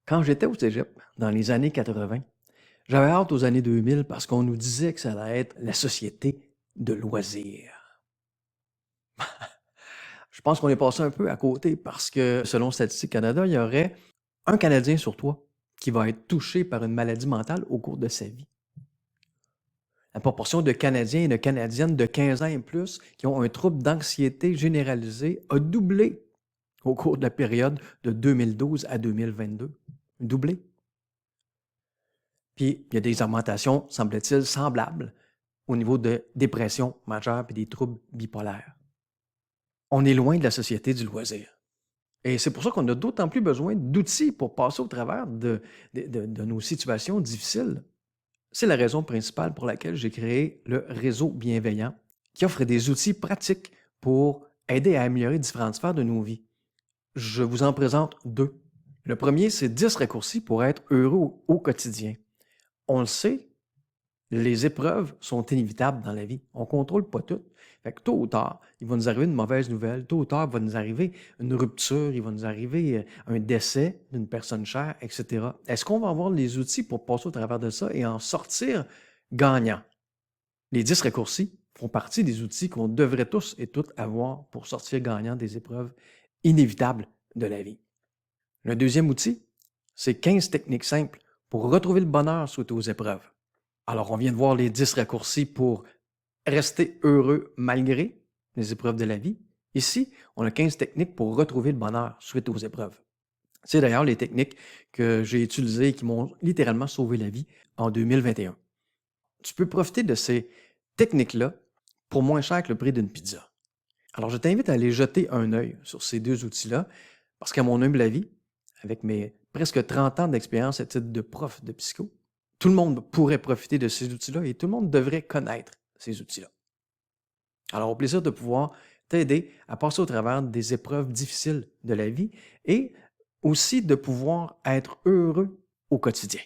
Quand j'étais au cégep, dans les années 80, j'avais hâte aux années 2000 parce qu'on nous disait que ça allait être la société de loisirs. Je pense qu'on est passé un peu à côté parce que, selon Statistique Canada, il y aurait un Canadien sur trois qui va être touché par une maladie mentale au cours de sa vie. La proportion de Canadiens et de Canadiennes de 15 ans et plus qui ont un trouble d'anxiété généralisée a doublé au cours de la période de 2012 à 2022. Doublé. Puis, il y a des augmentations, semble-t-il, semblables au niveau de dépression majeure et des troubles bipolaires. On est loin de la société du loisir. Et c'est pour ça qu'on a d'autant plus besoin d'outils pour passer au travers de nos situations difficiles. C'est la raison principale pour laquelle j'ai créé le Réseau Bienveillant, qui offre des outils pratiques pour aider à améliorer différentes sphères de nos vies. Je vous en présente deux. Le premier, c'est 10 raccourcis pour être heureux au quotidien. On le sait, les épreuves sont inévitables dans la vie. On ne contrôle pas tout. Fait que tôt ou tard, il va nous arriver une mauvaise nouvelle. Tôt ou tard, il va nous arriver une rupture, il va nous arriver un décès d'une personne chère, etc. Est-ce qu'on va avoir les outils pour passer au travers de ça et en sortir gagnant? Les 10 raccourcis font partie des outils qu'on devrait tous et toutes avoir pour sortir gagnant des épreuves inévitables de la vie. Le deuxième outil, c'est 15 techniques simples pour retrouver le bonheur suite aux épreuves. Alors, on vient de voir les 10 raccourcis pour rester heureux malgré les épreuves de la vie. Ici, on a 15 techniques pour retrouver le bonheur suite aux épreuves. C'est d'ailleurs les techniques que j'ai utilisées et qui m'ont littéralement sauvé la vie en 2021. Tu peux profiter de ces techniques-là pour moins cher que le prix d'une pizza. Alors, je t'invite à aller jeter un œil sur ces deux outils-là parce qu'à mon humble avis, avec mes presque 30 ans d'expérience à titre de prof de psycho, tout le monde pourrait profiter de ces outils-là et tout le monde devrait connaître ces outils-là. Alors, au plaisir de pouvoir t'aider à passer au travers des épreuves difficiles de la vie et aussi de pouvoir être heureux au quotidien.